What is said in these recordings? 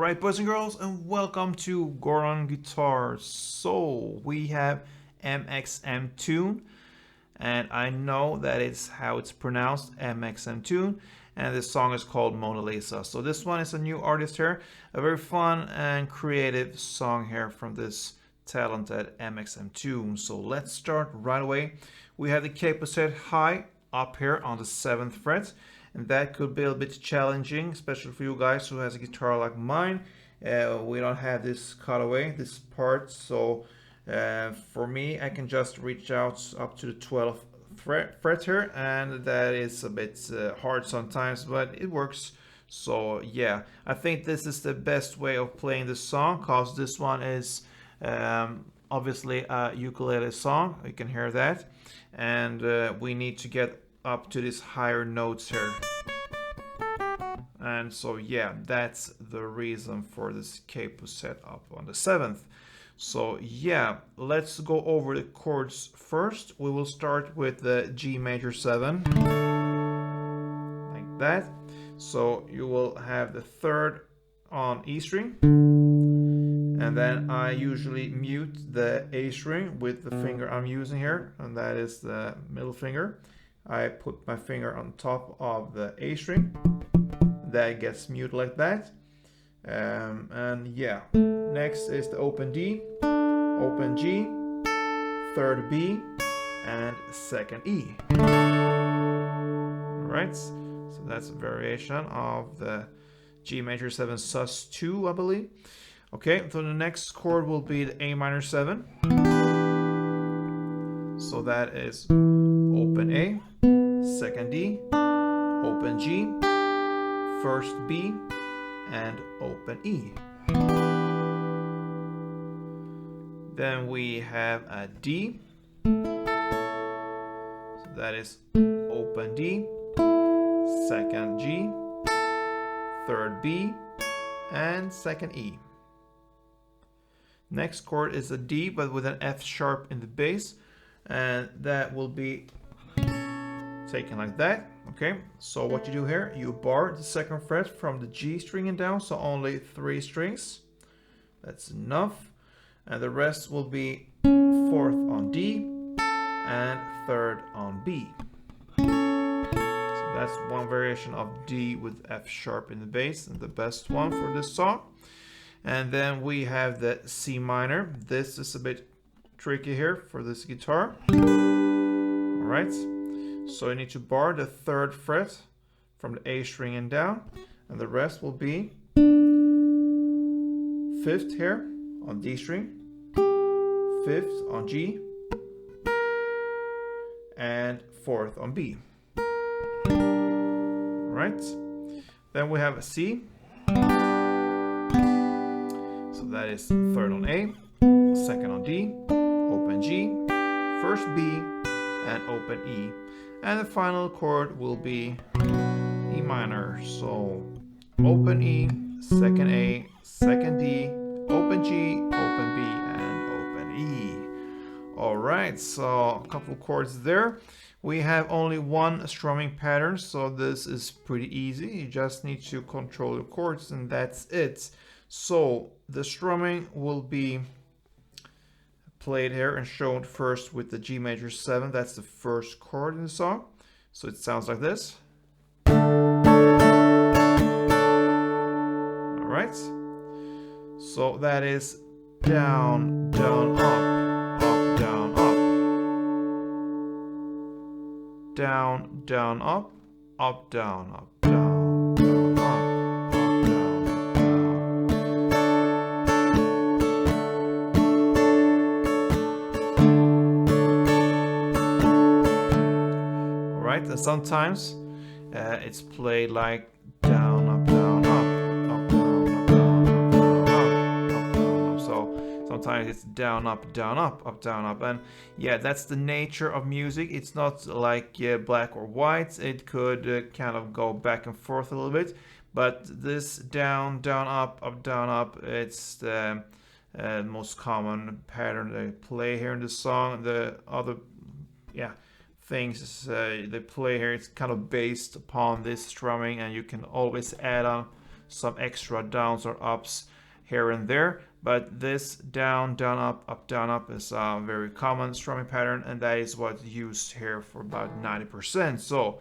Alright, boys and girls, and welcome to Goron Guitars. So we have MXMTOON, and I know that it's how it's pronounced, MXMTOON, and this song is called Mona Lisa. So this one is a new artist here, a very fun and creative song here from this talented MXMTOON. So let's start right away. We have the capo set high up here on the 7th fret. And that could be a bit challenging, especially for you guys who has a guitar like mine. We don't have this cutaway, this part, so for me, I can just reach out up to the 12th fret here, and that is a bit hard sometimes, but it works. So yeah, I think this is the best way of playing this song, because this one is obviously a ukulele song. You can hear that, and we need to get up to these higher notes here. And so yeah, that's the reason for this capo set up on the 7th. So yeah, let's go over the chords first. We will start with the G major 7, like that. So you will have the 3rd on E string, and then I usually mute the A string with the finger I'm using here, and that is the middle finger. I put my finger on top of the A string, that gets muted like that. And yeah, next is the open D, open G, 3rd B, and 2nd E. Alright, so that's a variation of the G major 7 sus2, I believe. Okay, so the next chord will be the A minor 7. So that is open A, 2nd D, open G, 1st B, and open E. Then we have a D. So that is open D, 2nd G, 3rd B, and 2nd E. Next chord is a D, but with an F sharp in the bass, and that will be taken like that. Okay, so what you do here, you bar the 2nd fret from the G string and down, so only 3 strings. That's enough. And the rest will be 4th on D and 3rd on B. So that's one variation of D with F sharp in the bass, and the best one for this song. And then we have the C minor. This is a bit tricky here for this guitar. Alright, so you need to bar the 3rd fret from the A string and down, and the rest will be 5th here on D string, 5th on G, and 4th on B. Alright, then we have a C. So that is 3rd on A, 2nd on D, open G, 1st B, and open E. And the final chord will be E minor. So open E, 2nd A, 2nd D, open G, open B, and open E. Alright, so a couple chords there. We have only one strumming pattern, so this is pretty easy. You just need to control the chords, and that's it. So the strumming will be played here and shown first with the G major 7. That's the 1st chord in the song. So it sounds like this. Alright. So that is down, down, up, up, down, up. Down, down, up, up, down, up, down, down, up. And sometimes it's played like down, up, down, up, up, down, up, down, up, down, up, up, down, up. So sometimes it's down, up, down, up, down, up. And yeah, that's the nature of music. It's not like black or white. It could kind of go back and forth a little bit. But this down, down, up, up, it's the most common pattern they play here in the song. The other, yeah, things they play here, it's kind of based upon this strumming, and you can always add on some extra downs or ups here and there, but this down, down, up, down, up is a very common strumming pattern, and that is what's used here for about 90%. So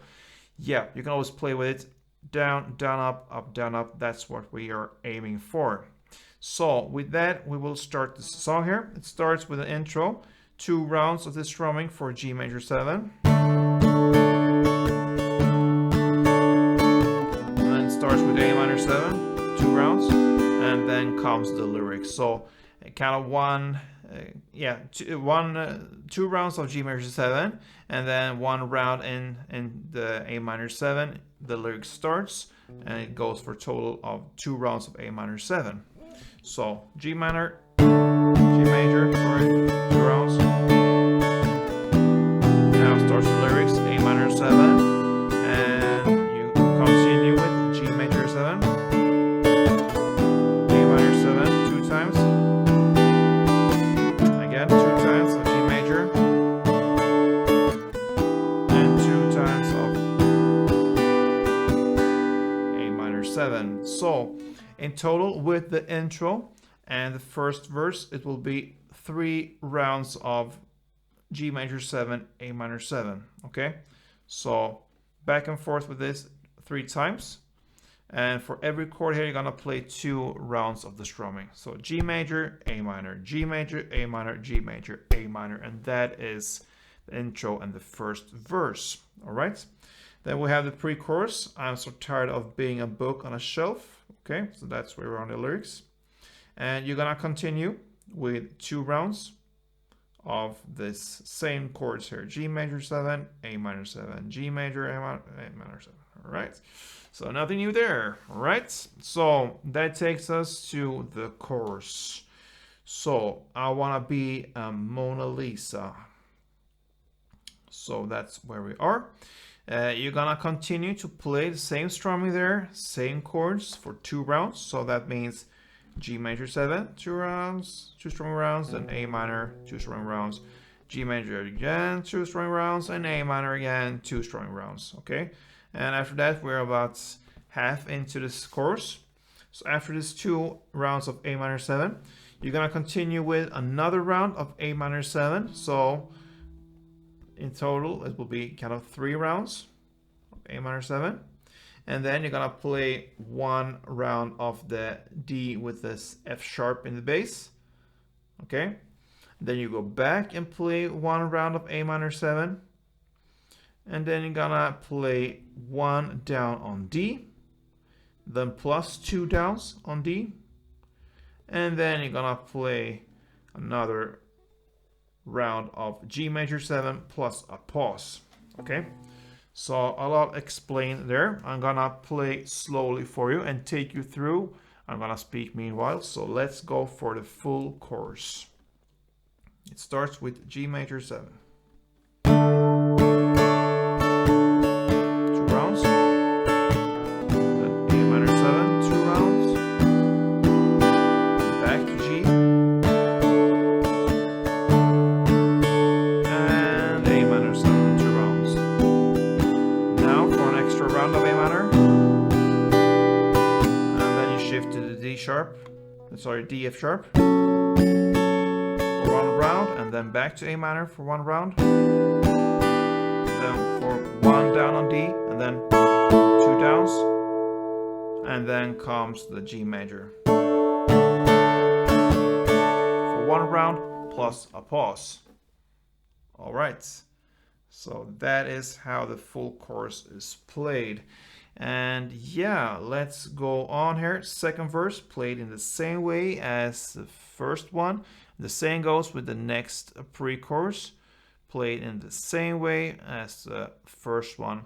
yeah, you can always play with it. Down, down, up, down, up. That's what we are aiming for. So with that, we will start this song here. It starts with an intro, 2 rounds of this strumming for G major 7. And then it starts with A minor 7, 2 rounds, and then comes the lyrics. So kind of two rounds of G major 7, and then 1 round in the A minor 7. The lyric starts, and it goes for a total of 2 rounds of A minor 7. So G minor, G major, sorry, 2 rounds. Now starts the lyrics, A minor 7, and you continue with G major 7, A minor 7 2 times, again 2 times of G major, and 2 times of A minor 7. So in total, with the intro and the first verse, it will be 3 rounds of G major 7, A minor 7. Okay, so back and forth with this 3 times, and for every chord here you're gonna play 2 rounds of the strumming. So G major, A minor, G major, A minor, G major, A minor, and that is the intro and the first verse. All right, then we have the pre-chorus. I'm so tired of being a book on a shelf. Okay, so that's where we're on the lyrics. And you're gonna continue with 2 rounds of this same chords here. G major 7, A minor 7, G major, A minor 7. All right, so nothing new there. All right, so that takes us to the chorus. So I wanna be a Mona Lisa. So that's where we are. You're gonna continue to play the same strumming there, same chords for 2 rounds. So that means G major 7, 2 rounds, 2 strumming rounds, then A minor, 2 strumming rounds, G major again, 2 strumming rounds, and A minor again, 2 strumming rounds. Okay, and after that we're about half into this chorus. So after this 2 rounds of A minor 7, you're gonna continue with another round of A minor 7. So in total, it will be kind of 3 rounds of A minor 7. And then you're gonna play 1 round of the D with this F sharp in the bass. Okay. Then you go back and play 1 round of A minor 7. And then you're gonna play 1 down on D. Then plus 2 downs on D. And then you're gonna play another round of G major 7 plus a pause. Okay, so a lot explained there. I'm gonna play slowly for you and take you through. I'm gonna speak meanwhile, so let's go for the full chorus. It starts with G major 7, 2 rounds, then A minor 7, 2 rounds, back to G, round of A minor, and then you shift to the D sharp, sorry, D F sharp for 1 round, and then back to A minor for 1 round, then for 1 down on D, and then 2 downs, and then comes the G major for 1 round plus a pause. All right. So that is how the full chorus is played. And yeah, let's go on here. Second verse played in the same way as the first one. The same goes with the next pre-chorus, played in the same way as the first one.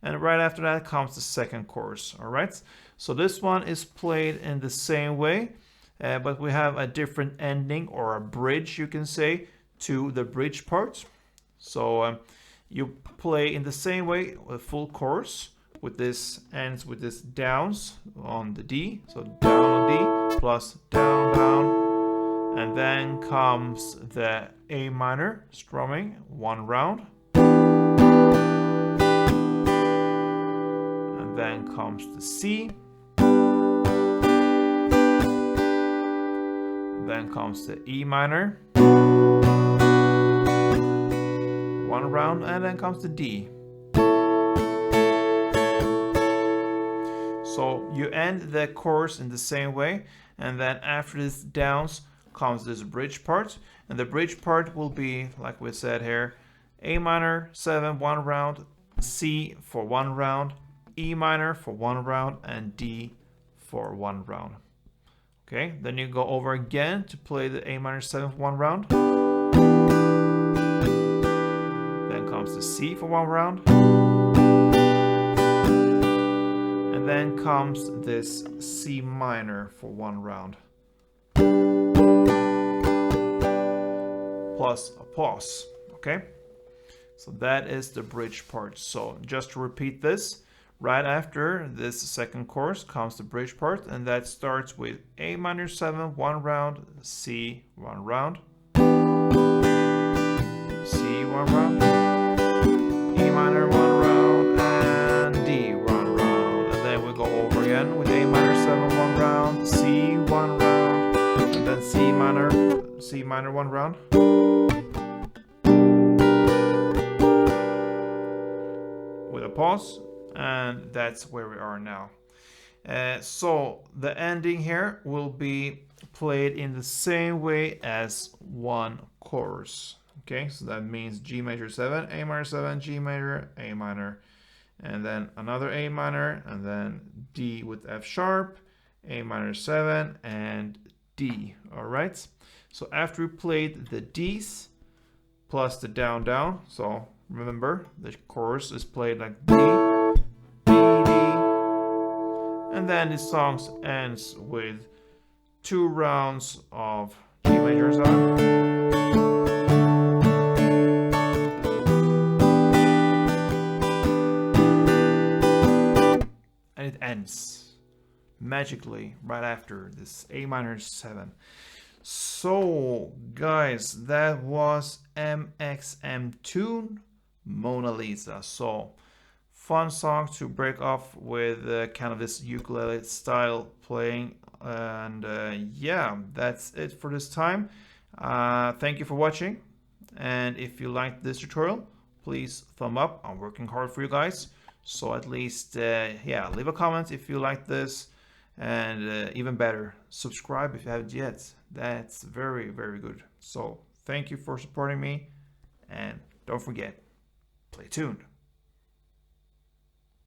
And right after that comes the second chorus. All right. So this one is played in the same way, but we have a different ending, or a bridge, you can say, to the bridge part. So you play in the same way with full chorus, with this ends with this downs on the D, so down on D plus down, down, and then comes the A minor strumming 1 round, and then comes the C, Then comes the E minor, one round, and then comes the D. So you end the chorus in the same way, and then after this downs comes this bridge part, and the bridge part will be, like we said here, A minor 7 one round, C for one round, E minor for one round, and D for one round. Okay, then you go over again to play the A minor 7 for one round. Then comes the C for one round. And then comes this C minor for one round. Plus a pause, okay? So that is the bridge part. So just to repeat this, right after this second chorus comes the bridge part, and that starts with A minor 7 one round, C one round, C one round, E minor one round, and D one round. And then we go over again with A minor 7 one round, C one round, and then C minor one round. With a pause, and that's where we are now. So the ending here will be played in the same way as one chorus. Okay, so that means G major 7, A minor 7, G major, A minor, and then another A minor, and then D with F sharp, A minor 7, and D. All right. So after we played the Ds plus the down down, so remember the chorus is played like D, B, D, and then the song ends with 2 rounds of G major 7. And it ends magically right after this A minor 7. So guys, that was MXMTOON Mona Lisa. So fun song to break off with kind of this ukulele style playing, and yeah, that's it for this time. Thank you for watching, and if you liked this tutorial, please thumb up. I'm working hard for you guys, so at least yeah, leave a comment if you like this, and even better, subscribe if you haven't yet. That's very, very good. So thank you for supporting me, and don't forget, play tuned.